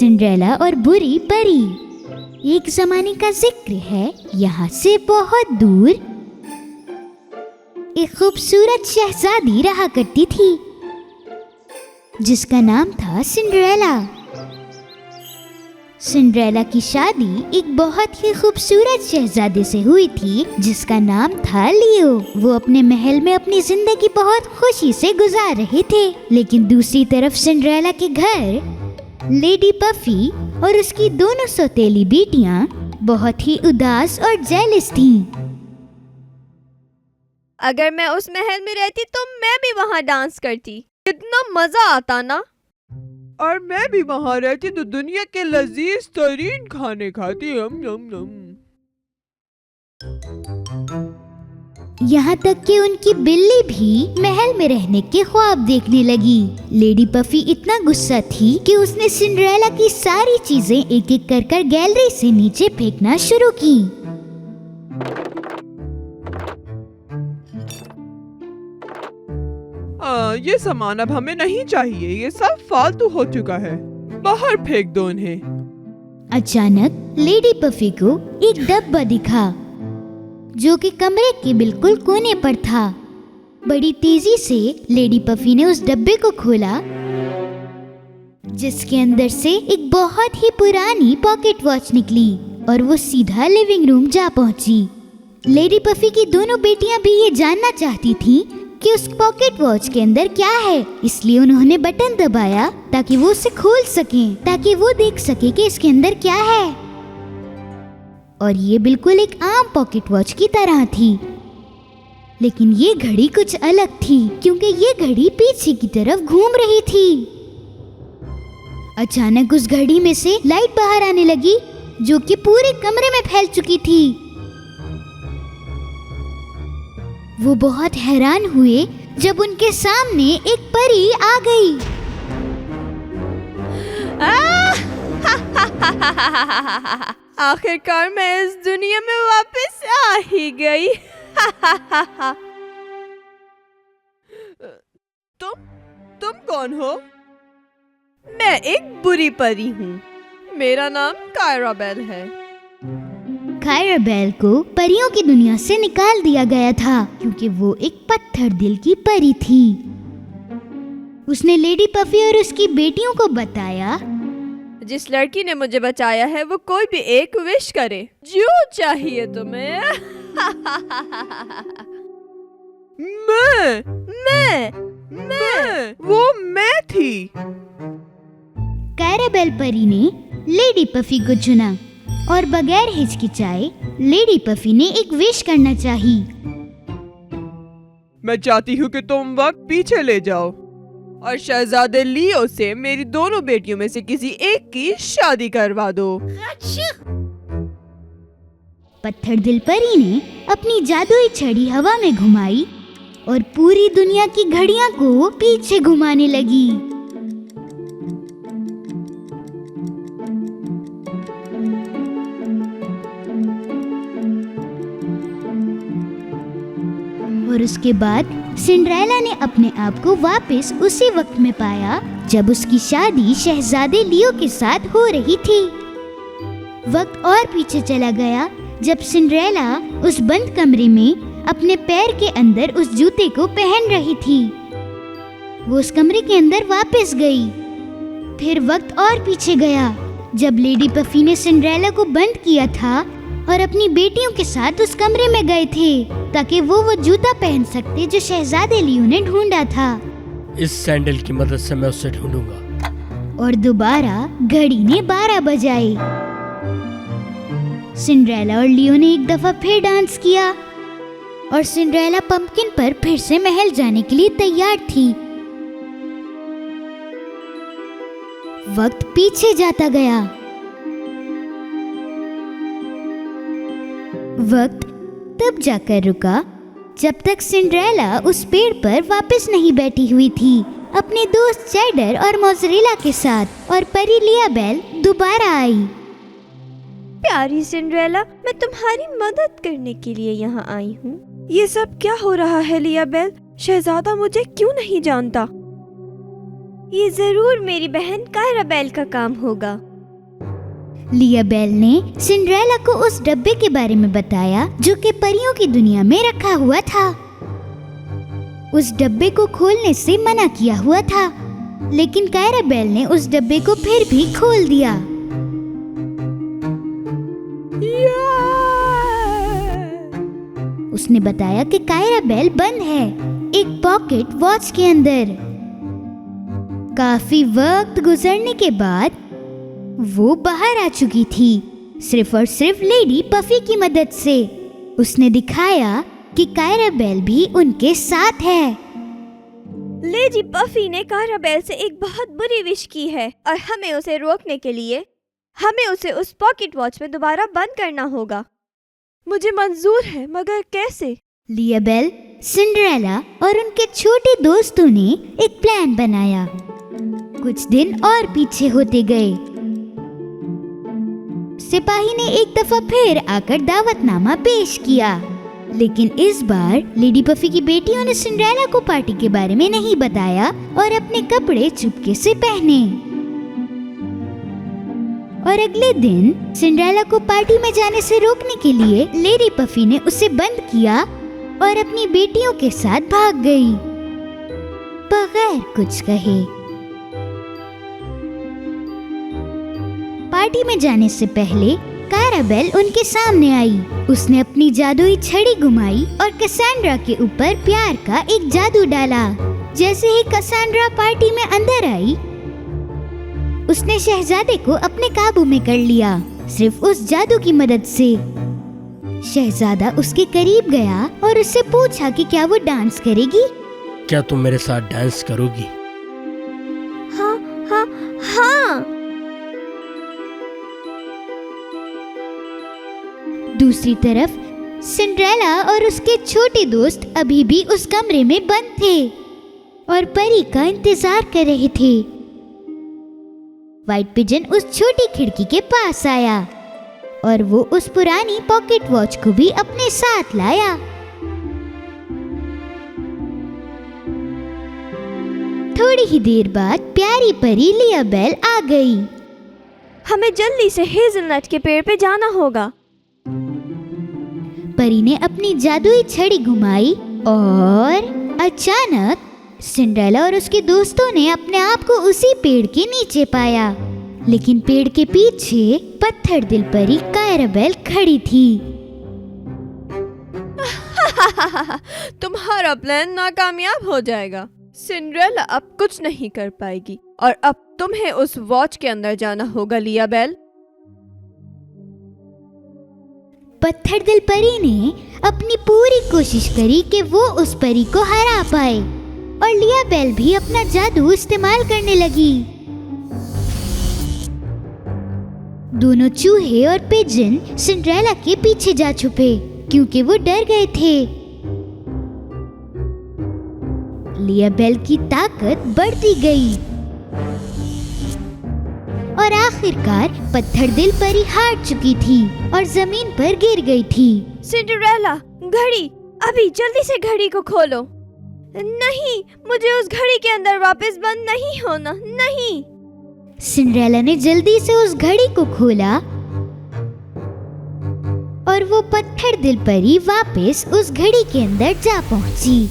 Cinderella और बुरी परी। एक जमाने का जिक्र है, यहाँ से बहुत दूर एक खूबसूरत शहजादी रहा करती थी जिसका नाम था सिंड्रेला। सिंड्रेला की शादी एक बहुत ही खूबसूरत शहजादे से हुई थी जिसका नाम था लियो। वो अपने महल में अपनी जिंदगी बहुत खुशी से गुजार रहे थे, लेकिन दूसरी तरफ सिंड्रेला के घर लेडी पफी और उसकी दोनों सौतेली बेटियां बहुत ही उदास और जेलस थीं। अगर मैं उस महल में रहती तो मैं भी वहाँ डांस करती, कितना मजा आता ना। और मैं भी वहाँ रहती तो दुनिया के लजीज तरीन खाने खाती। यहाँ तक कि उनकी बिल्ली भी महल में रहने के ख्वाब देखने लगी। लेडी पफी इतना गुस्सा थी कि उसने सिंड्रेला की सारी चीजें एक एक कर गैलरी से नीचे फेंकना शुरू की। ये सामान अब हमें नहीं चाहिए, ये सब फालतू हो चुका है, बाहर फेंक दो इन्हें। अचानक लेडी पफी को एक डब्बा दिखा जो कि कमरे के बिल्कुल कोने पर था। बड़ी तेजी से लेडी पफी ने उस डब्बे को खोला जिसके अंदर से एक बहुत ही पुरानी पॉकेट वॉच निकली और वो सीधा लिविंग रूम जा पहुंची। लेडी पफी की दोनों बेटियां भी ये जानना चाहती थीं कि उस पॉकेट वॉच के अंदर क्या है, इसलिए उन्होंने बटन दबाया ताकि वो उसे खोल सकें, ताकि वो देख सके कि इसके अंदर क्या है। और ये बिल्कुल एक आम पॉकेट वॉच की तरह थी, लेकिन ये घड़ी कुछ अलग थी क्योंकि ये घड़ी पीछे की तरफ घूम रही थी। अचानक उस घड़ी में से लाइट बाहर आने लगी जो कि पूरे कमरे में फैल चुकी थी। वो बहुत हैरान हुए जब उनके सामने एक परी आ गई। आखिरकार मैं इस दुनिया में वापस आ ही गई। तुम कौन हो? मैं एक बुरी परी हूँ, मेरा नाम कायराबेल है। कायराबेल को परियों की दुनिया से निकाल दिया गया था क्योंकि वो एक पत्थर दिल की परी थी। उसने लेडी पफी और उसकी बेटियों को बताया, जिस लड़की ने मुझे बचाया है वो कोई भी एक विश करे, जो चाहिए तुम्हें। वो मैं थी। कायराबेल परी ने लेडी पफी को चुना और बगैर हिचकिचाए लेडी पफी ने एक विश करना चाही। मैं चाहती हूँ कि तुम वक्त पीछे ले जाओ और शहजादे लियो से मेरी दोनों बेटियों में से किसी एक की शादी करवा दो। पत्थर दिल परी ने अपनी जादुई छड़ी हवा में घुमाई और पूरी दुनिया की घड़ियां को पीछे घुमाने लगी। और उसके बाद सिंड्रेला ने अपने आप को वापस उसी वक्त में पाया जब उसकी शादी शहजादे लियो के साथ हो रही थी। वक्त और पीछे चला गया जब सिंड्रेला उस बंद कमरे में अपने पैर के अंदर उस जूते को पहन रही थी। वो उस कमरे के अंदर वापस गई। फिर वक्त और पीछे गया जब लेडी पफी ने सिंड्रेला को बंद किया था और अपनी बेटियों के साथ उस कमरे में गए थे ताकि वो जूता पहन सकते जो शहजादे लियो ने ढूंढा था। इस सैंडल की मदद से मैं उसे ढूंढूंगा। और दोबारा घड़ी ने 12 बजाए। सिंड्रेला और लियो ने एक दफा फिर डांस किया और सिंड्रेला पंपकिन पर फिर से महल जाने के लिए तैयार थी। वक्त पीछे जाता गया। वक्त तब जाकर रुका जब तक सिंड्रेला उस पेड़ पर वापस नहीं बैठी हुई थी अपने दोस्त चैडर और मोज़रेला के साथ, और परी लियाबेल दोबारा आई। प्यारी सिंड्रेला, मैं तुम्हारी मदद करने के लिए यहाँ आई हूँ। ये सब क्या हो रहा है लियाबेल? शहजादा मुझे क्यों नहीं जानता? ये जरूर मेरी बहन कायराबेल का काम होगा। लिया बेल ने सिंड्रेला को उस डब्बे के बारे में बताया जो कि परियों की दुनिया में रखा हुआ था। उस डब्बे को खोलने से मना किया हुआ था, लेकिन कायराबेल ने उस डब्बे को फिर भी खोल दिया। उसने बताया कि कायराबेल बंद है एक पॉकेट वॉच के अंदर। काफी वक्त गुजरने के बाद वो बाहर आ चुकी थी, सिर्फ और सिर्फ लेडी पफी की मदद से। उसने दिखाया कि कायराबेल भी उनके साथ है। लेडी पफी ने कायराबेल से एक बहुत बुरी विश की है और हमें उसे रोकने के लिए हमें उसे उस पॉकेट वॉच में दोबारा बंद करना होगा। मुझे मंजूर है, मगर कैसे? लिया बेल, सिंड्रेला और उनके छोटे दोस्तों ने एक प्लान बनाया। कुछ दिन और पीछे होते गए। सिपाही ने एक दफा फिर आकर दावतनामा पेश किया, लेकिन इस बार लेडी पफी की बेटियों ने सिंड्रेला को पार्टी के बारे में नहीं बताया और अपने कपड़े चुपके से पहने। और अगले दिन सिंड्रेला को पार्टी में जाने से रोकने के लिए लेडी पफी ने उसे बंद किया और अपनी बेटियों के साथ भाग गई, बगैर कुछ कहे। पार्टी में जाने से पहले कायराबेल उनके सामने आई। उसने अपनी जादुई छड़ी घुमाई और कैसेंड्रा के ऊपर प्यार का एक जादू डाला। जैसे ही कैसेंड्रा पार्टी में अंदर आई, उसने शहजादे को अपने काबू में कर लिया, सिर्फ उस जादू की मदद से। शहजादा उसके करीब गया और उससे पूछा कि क्या वो डांस करेगी। क्या तुम मेरे साथ डांस करोगी? हाँ हाँ हाँ। दूसरी तरफ सिंड्रेला और उसके छोटे दोस्त अभी भी उस कमरे में बंद थे और परी का इंतजार कर रहे थे। व्हाइट पिजन उस छोटी खिड़की के पास आया और वो उस पुरानी पॉकेट वॉच को भी अपने साथ लाया। थोड़ी ही देर बाद प्यारी परी लिया बेल आ गई। हमें जल्दी से हेजलनट के पेड़ पे जाना होगा। परी ने अपनी जादुई छड़ी घुमाई और अचानक सिंड्रेला और उसके दोस्तों ने अपने आप को उसी पेड़ के नीचे पाया, लेकिन पेड़ के पीछे पत्थर दिल परी कायराबेल खड़ी थी। तुम्हारा प्लान नाकामयाब हो जाएगा। सिंड्रेला अब कुछ नहीं कर पाएगी और अब तुम्हें उस वॉच के अंदर जाना होगा लिया बेल। पत्थर दिल परी ने अपनी पूरी कोशिश करी कि वो उस परी को हरा पाए और लिया बेल भी अपना जादू इस्तेमाल करने लगी। दोनों चूहे और पिजन सिंड्रेला के पीछे जा छुपे क्योंकि वो डर गए थे। लिया बेल की ताकत बढ़ती गई और आखिरकार पत्थर दिल परी हार चुकी थी और जमीन पर गिर गई थी। सिंड्रेला, घड़ी, अभी जल्दी से घड़ी को खोलो। नहीं, मुझे उस घड़ी के अंदर वापस बंद नहीं होना, नहीं। सिंड्रेला ने जल्दी से उस घड़ी को खोला और वो पत्थर दिल परी वापस उस घड़ी के अंदर जा पहुंची।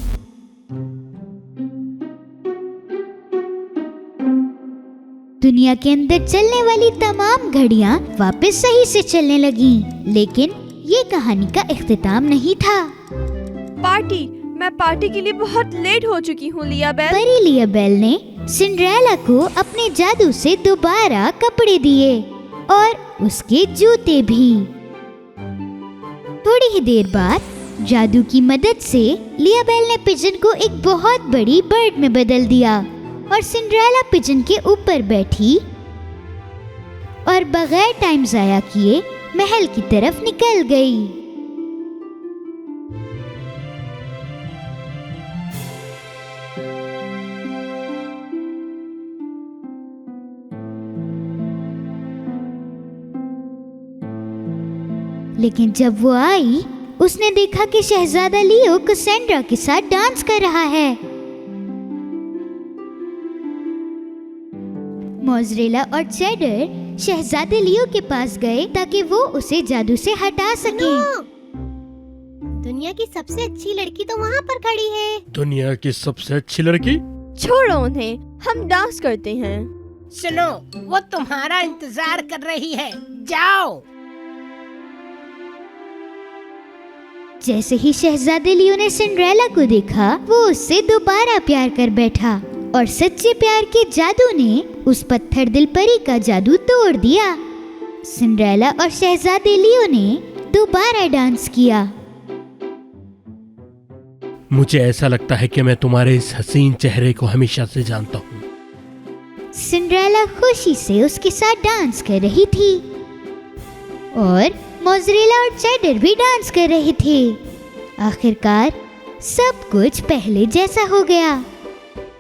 दुनिया के अंदर चलने वाली तमाम घड़ियां वापस सही से चलने लगीं, लेकिन ये कहानी का इख्तिताम नहीं था। मैं पार्टी के लिए बहुत लेट हो चुकी हूँ लिया बेल। परी लिया बेल ने सिंड्रेला को अपने जादू से दोबारा कपड़े दिए और उसके जूते भी। थोड़ी ही देर बाद जादू की मदद से लिया बेल ने पिजन को एक बहुत बड़ी बर्ड में बदल दिया और सिंड्रेला पिजन के ऊपर बैठी और बगैर टाइम जाया किए महल की तरफ निकल गई। लेकिन जब वो आई, उसने देखा कि शहजादा लियो कैसेंड्रा के साथ डांस कर रहा है। मोज़रेला और चेडर शहजादे लियो के पास गए ताकि वो उसे जादू से हटा सके। दुनिया की सबसे अच्छी लड़की तो वहाँ पर खड़ी है। दुनिया की सबसे अच्छी लड़की? छोड़ो उन्हें, हम डांस करते हैं। सुनो, वो तुम्हारा इंतजार कर रही है, जाओ। जैसे ही शहजादे लियो ने सिंड्रेला को देखा, वो उससे दोबारा प्यार कर बैठा और सच्चे प्यार के जादू ने उस पत्थर दिल परी का जादू तोड़ दिया। सिंड्रेला और शहजादे लियो ने दोबारा डांस किया। मुझे ऐसा लगता है कि मैं तुम्हारे इस हसीन चेहरे को हमेशा से जानता हूँ। सिंड्रेला खुशी से उसके साथ डांस कर रही थी और मोज़रेला और चेडर भी डांस कर रहे थे। आखिरकार सब कुछ पहले जैसा हो गया।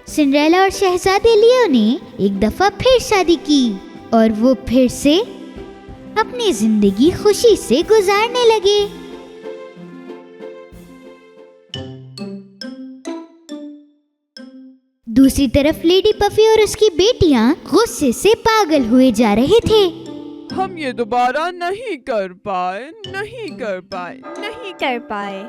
सिंड्रेला और शहजादे लियो ने एक दफा फिर शादी की और वो फिर से अपनी जिंदगी खुशी से गुजारने लगे। दूसरी तरफ लेडी पफी और उसकी बेटियां गुस्से से पागल हुए जा रहे थे। हम ये दोबारा नहीं कर पाए, नहीं कर पाए। नहीं कर पाए।